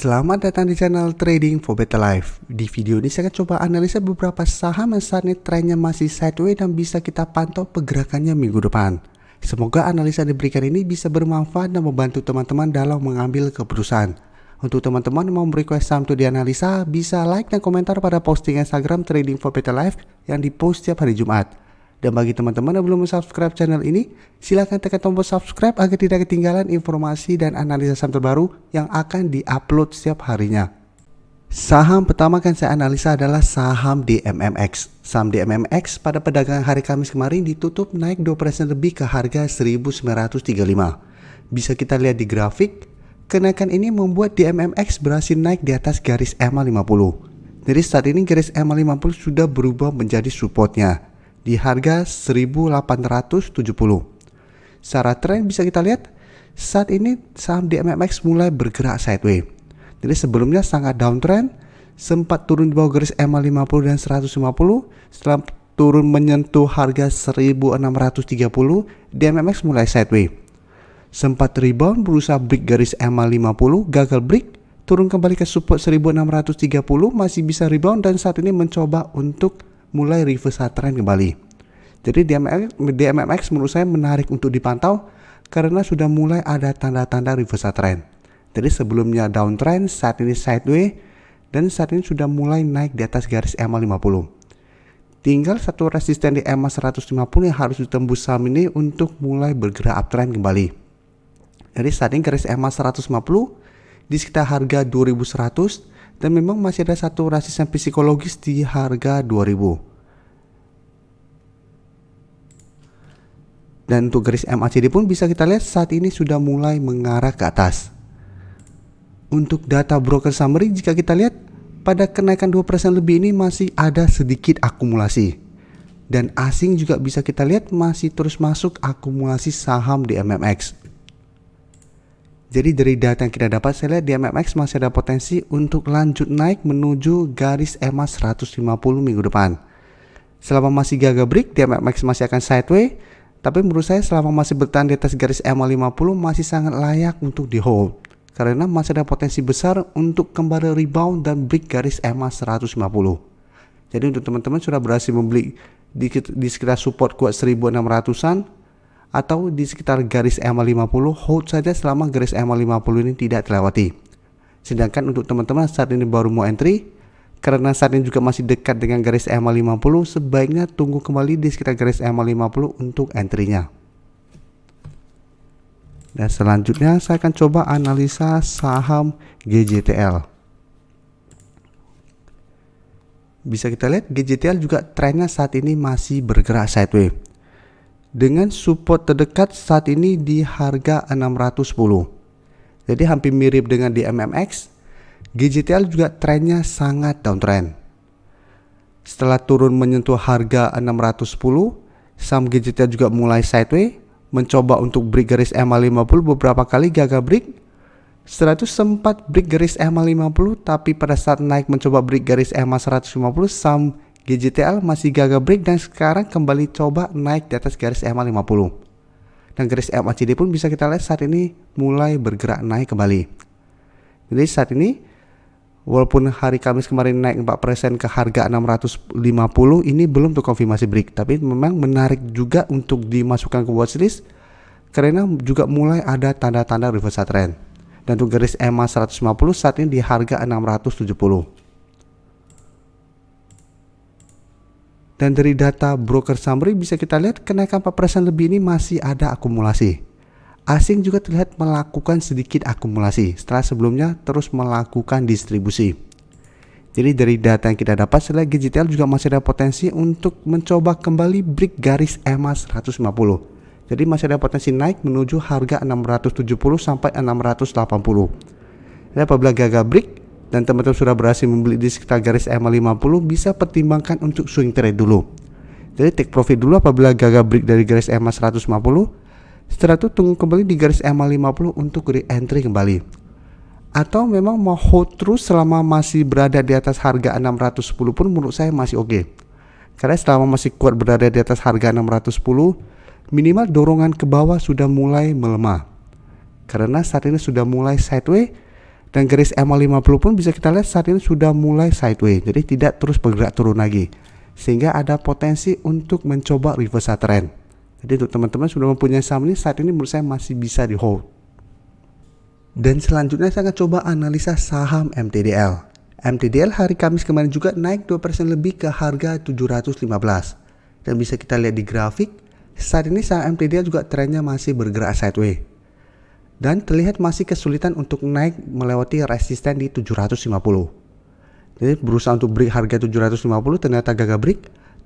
Selamat datang di channel Trading for Better Life. Di video ini saya akan coba analisa beberapa saham yang saat ini trennya masih sideways dan bisa kita pantau pergerakannya minggu depan. Semoga analisa yang diberikan ini bisa bermanfaat dan membantu teman-teman dalam mengambil keputusan. Untuk teman-teman yang mau request saham untuk dianalisa, bisa like dan komentar pada posting Instagram Trading for Better Life yang dipost setiap hari Jumat. Dan bagi teman-teman yang belum subscribe channel ini, silahkan tekan tombol subscribe agar tidak ketinggalan informasi dan analisa saham terbaru yang akan diupload setiap harinya. Saham pertama akan saya analisa adalah saham DMMX. Saham DMMX pada perdagangan hari Kamis kemarin ditutup naik 2% lebih ke harga 1935. Bisa kita lihat di grafik, kenaikan ini membuat DMMX berhasil naik di atas garis EMA 50. Jadi saat ini garis EMA 50 sudah berubah menjadi supportnya di harga 1870. Secara tren bisa kita lihat saat ini saham DMMX mulai bergerak sideways. Jadi sebelumnya sangat downtrend, sempat turun di bawah garis EMA 50 dan 150. Setelah turun menyentuh harga 1630, DMMX mulai sideways. Sempat rebound berusaha break garis EMA 50, gagal break, turun kembali ke support 1630, masih bisa rebound dan saat ini mencoba untuk mulai reversal trend kembali. Jadi DMMX menurut saya menarik untuk dipantau karena sudah mulai ada tanda-tanda reversal trend. Jadi sebelumnya downtrend, saat ini sideways dan saat ini sudah mulai naik di atas garis EMA 50. Tinggal satu resisten di EMA 150 yang harus ditembus saham ini untuk mulai bergerak uptrend kembali. Jadi saat ini garis EMA 150 di sekitar harga 2100 dan memang masih ada satu resisten psikologis di harga 2000. Dan untuk garis MACD pun bisa kita lihat saat ini sudah mulai mengarah ke atas. Untuk data broker summary jika kita lihat pada kenaikan 2% lebih ini masih ada sedikit akumulasi. Dan asing juga bisa kita lihat masih terus masuk akumulasi saham di MMX. Jadi dari data yang kita dapat, saya lihat di MMX masih ada potensi untuk lanjut naik menuju garis EMA 150 minggu depan. Selama masih gagal break, di MMX masih akan sideways. Tapi menurut saya selama masih bertahan di atas garis EMA 50 masih sangat layak untuk di hold. Karena masih ada potensi besar untuk kembali rebound dan break garis EMA 150. Jadi untuk teman-teman sudah berhasil membeli di sekitar support kuat 1600-an. Atau di sekitar garis EMA 50, hold saja selama garis EMA 50 ini tidak terlewati. Sedangkan untuk teman-teman saat ini baru mau entry, karena saat ini juga masih dekat dengan garis EMA 50, sebaiknya tunggu kembali di sekitar garis EMA 50 untuk entry-nya. Dan selanjutnya saya akan coba analisa saham GJTL. Bisa kita lihat GJTL juga trennya saat ini masih bergerak sideways. Dengan support terdekat saat ini di harga 610. Jadi hampir mirip dengan di MMX. GJTL juga trennya sangat downtrend. Setelah turun menyentuh harga 610, saham GJTL juga mulai sideways, mencoba untuk break garis EMA 50 beberapa kali gagal break. Setelah itu sempat break garis EMA 50, tapi pada saat naik mencoba break garis EMA 150, saham GJTL masih gagal break dan sekarang kembali coba naik di atas garis EMA 50. Dan garis MACD pun bisa kita lihat saat ini mulai bergerak naik kembali. Jadi saat ini walaupun hari Kamis kemarin naik 4% ke harga 650, ini belum terkonfirmasi break, tapi memang menarik juga untuk dimasukkan ke watchlist karena juga mulai ada tanda-tanda reversal trend. Dan untuk garis EMA 150 saat ini di harga 670. Dan dari data broker summary bisa kita lihat kenaikan 4% lebih ini masih ada akumulasi. Asing juga terlihat melakukan sedikit akumulasi setelah sebelumnya terus melakukan distribusi. Jadi dari data yang kita dapat, setelah GJTL juga masih ada potensi untuk mencoba kembali break garis EMA 150. Jadi masih ada potensi naik menuju harga 670 sampai 680. Dan apabila gagal break dan teman-teman sudah berhasil membeli di sekitar garis EMA 50, bisa pertimbangkan untuk swing trade dulu. Jadi take profit dulu apabila gagal break dari garis EMA 150. Setelah itu tunggu kembali di garis EMA 50 untuk re-entry kembali. Atau memang mau hold terus selama masih berada di atas harga 610 pun menurut saya masih oke. Karena selama masih kuat berada di atas harga 610, minimal dorongan ke bawah sudah mulai melemah. Karena saat ini sudah mulai sideways Dan garis EMA50 pun bisa kita lihat saat ini sudah mulai sideways, jadi tidak terus bergerak turun lagi, sehingga ada potensi untuk mencoba reversal trend. Jadi untuk teman-teman sudah mempunyai saham ini, saat ini menurut saya masih bisa di hold. Dan selanjutnya saya akan coba analisa saham MTDL. MTDL hari Kamis kemarin juga naik 2% lebih ke harga 715. Dan bisa kita lihat di grafik, saat ini saham MTDL juga trennya masih bergerak sideways. Dan terlihat masih kesulitan untuk naik melewati resisten di 750. Jadi berusaha untuk break harga 750, ternyata gagal break,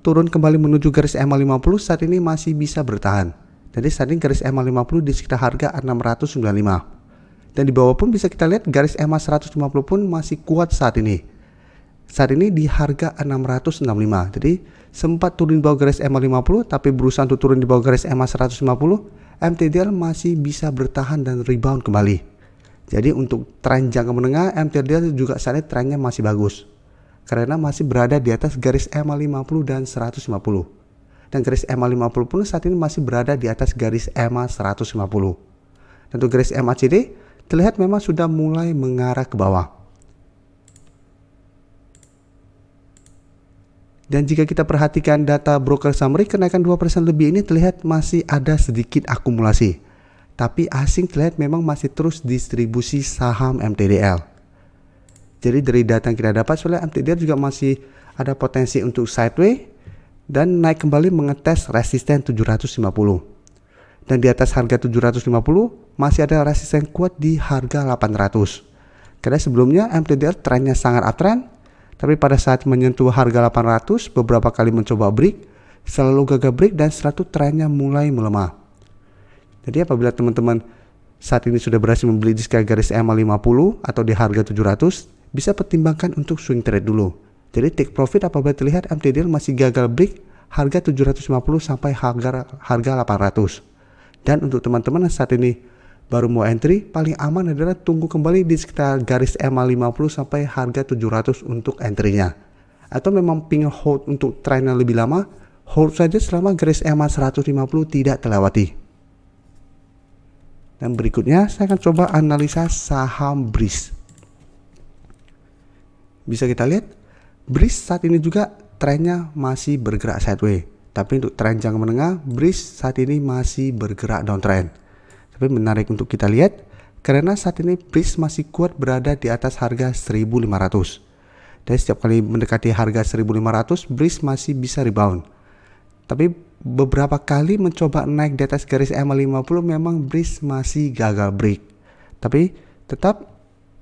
turun kembali menuju garis EMA50, saat ini masih bisa bertahan. Jadi saat ini garis EMA50 di sekitar harga 695. Dan di bawah pun bisa kita lihat garis EMA 150 pun masih kuat saat ini. Saat ini di harga 665. Jadi sempat turun di bawah garis EMA 50, tapi berusaha untuk turun di bawah garis EMA 150, MTDL masih bisa bertahan dan rebound kembali. Jadi untuk tren jangka menengah, MTDL juga saat ini trennya masih bagus, karena masih berada di atas garis EMA 50 dan 150. Dan garis EMA 50 pun saat ini masih berada di atas garis EMA 150. Dan untuk garis MACD terlihat memang sudah mulai mengarah ke bawah. Dan jika kita perhatikan data broker summary, kenaikan 2% lebih ini terlihat masih ada sedikit akumulasi. Tapi asing terlihat memang masih terus distribusi saham MTDL. Jadi dari data yang kita dapat, soalnya MTDL juga masih ada potensi untuk sideways dan naik kembali mengetes resisten 750. Dan di atas harga 750 masih ada resisten kuat di harga 800. Karena sebelumnya MTDL trennya sangat uptrend, tapi pada saat menyentuh harga 800 beberapa kali mencoba break, selalu gagal break dan setelah itu trennya mulai melemah. Jadi apabila teman-teman saat ini sudah berhasil membeli di sekitar garis EMA 50 atau di harga 700, bisa pertimbangkan untuk swing trade dulu. Jadi take profit apabila terlihat MTDL masih gagal break harga 750 sampai harga 800. Dan untuk teman-teman yang saat ini baru mau entry, paling aman adalah tunggu kembali di sekitar garis EMA 50 sampai harga 700 untuk entry-nya. Atau memang pingin hold untuk tren yang lebih lama, hold saja selama garis EMA 150 tidak terlewati. Dan berikutnya saya akan coba analisa saham Breeze. Bisa kita lihat, Breeze saat ini juga trennya masih bergerak sideways. Tapi untuk tren jangka menengah, Breeze saat ini masih bergerak downtrend. Tapi menarik untuk kita lihat, karena saat ini Breeze masih kuat berada di atas harga 1.500. Dan setiap kali mendekati harga 1.500, Breeze masih bisa rebound. Tapi beberapa kali mencoba naik di atas garis EMA 50, memang Breeze masih gagal break. Tapi tetap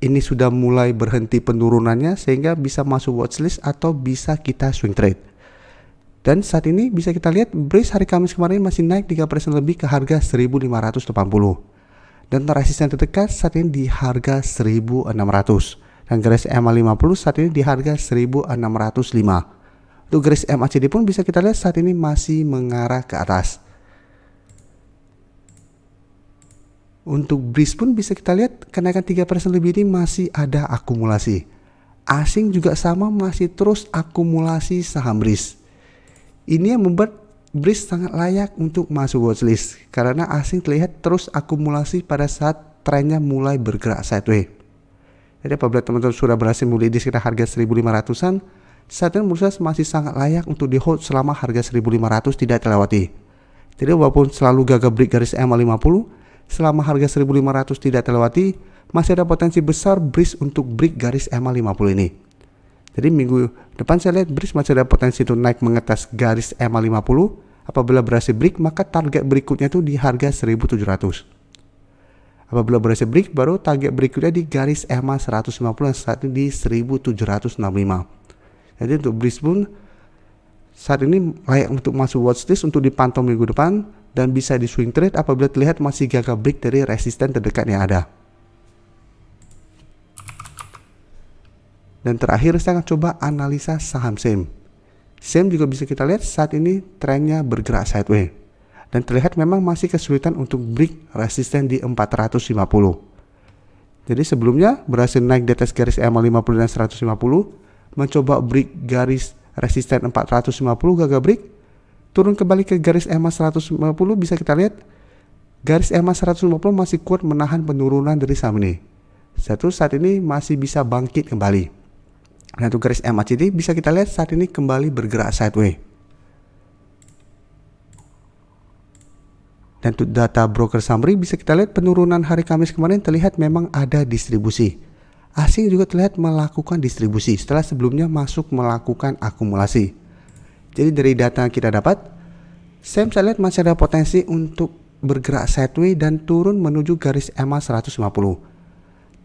ini sudah mulai berhenti penurunannya, sehingga bisa masuk watchlist atau bisa kita swing trade. Dan saat ini bisa kita lihat Breeze hari Kamis kemarin masih naik 3% lebih ke harga 1.580. Dan resisten terdekat saat ini di harga 1.600. Dan garis EMA 50 saat ini di harga 1.605. Untuk garis MACD pun bisa kita lihat saat ini masih mengarah ke atas. Untuk Breeze pun bisa kita lihat kenaikan 3% lebih ini masih ada akumulasi. Asing juga sama, masih terus akumulasi saham Breeze. Ini yang membuat Breeze sangat layak untuk masuk watchlist, karena asing terlihat terus akumulasi pada saat trennya mulai bergerak sideways. Jadi apabila teman-teman sudah berhasil mulai di sekitar harga 1.500-an, saat ini menurut saya masih sangat layak untuk di hold selama harga 1.500 tidak terlewati. Jadi walaupun selalu gagal break garis EMA 50, selama harga 1.500 tidak terlewati, masih ada potensi besar Breeze untuk break garis EMA 50 ini. Jadi minggu depan saya lihat Breeze masih ada potensi untuk naik mengetes garis EMA 50. Apabila berhasil break, maka target berikutnya itu di harga 1.700. Apabila berhasil break, baru target berikutnya di garis EMA 150 yang saat ini di 1.765. Jadi untuk Breeze pun saat ini layak untuk masuk watchlist untuk dipantau minggu depan dan bisa di swing trade apabila terlihat masih gagal break dari resisten terdekat yang ada. Dan terakhir saya akan coba analisa saham SEM. SEM juga bisa kita lihat saat ini trennya bergerak sideways. Dan terlihat memang masih kesulitan untuk break resisten di 450. Jadi sebelumnya berhasil naik di atas garis EMA 50 dan 150. Mencoba break garis resisten 450 gagal break. Turun kembali ke garis EMA 150 bisa kita lihat. Garis EMA 150 masih kuat menahan penurunan dari saham ini. saat ini masih bisa bangkit kembali. Nah, untuk garis MACD bisa kita lihat saat ini kembali bergerak sideways. Dan untuk data broker summary bisa kita lihat penurunan hari Kamis kemarin terlihat memang ada distribusi. Asing juga terlihat melakukan distribusi setelah sebelumnya masuk melakukan akumulasi. Jadi dari data yang kita dapat, saya lihat masih ada potensi untuk bergerak sideways dan turun menuju garis EMA 150.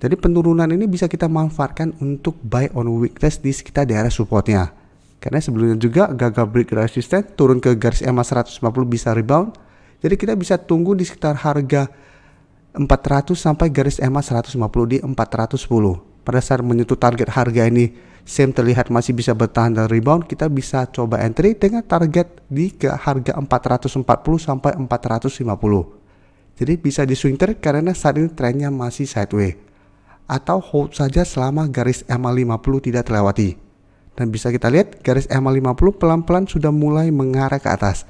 Jadi penurunan ini bisa kita manfaatkan untuk buy on weakness di sekitar daerah supportnya. Karena sebelumnya juga gagal break resistance, turun ke garis EMA 150 bisa rebound. Jadi kita bisa tunggu di sekitar harga 400 sampai garis EMA 150 di 410. Pada saat menyentuh target harga ini, SEM terlihat masih bisa bertahan dan rebound, kita bisa coba entry dengan target di ke harga 440 sampai 450. Jadi bisa di swing trade karena saat ini trennya masih sideways. Atau hold saja selama garis EMA 50 tidak terlewati. Dan bisa kita lihat garis EMA 50 pelan-pelan sudah mulai mengarah ke atas.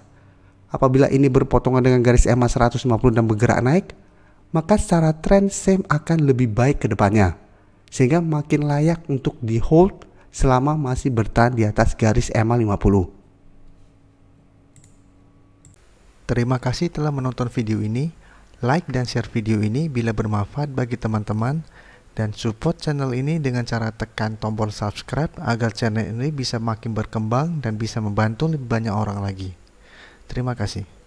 Apabila ini berpotongan dengan garis EMA 150 dan bergerak naik, maka secara tren SEM akan lebih baik ke depannya. Sehingga makin layak untuk di hold selama masih bertahan di atas garis EMA 50. Terima kasih telah menonton video ini. Like dan share video ini bila bermanfaat bagi teman-teman. Dan support channel ini dengan cara tekan tombol subscribe agar channel ini bisa makin berkembang dan bisa membantu lebih banyak orang lagi. Terima kasih.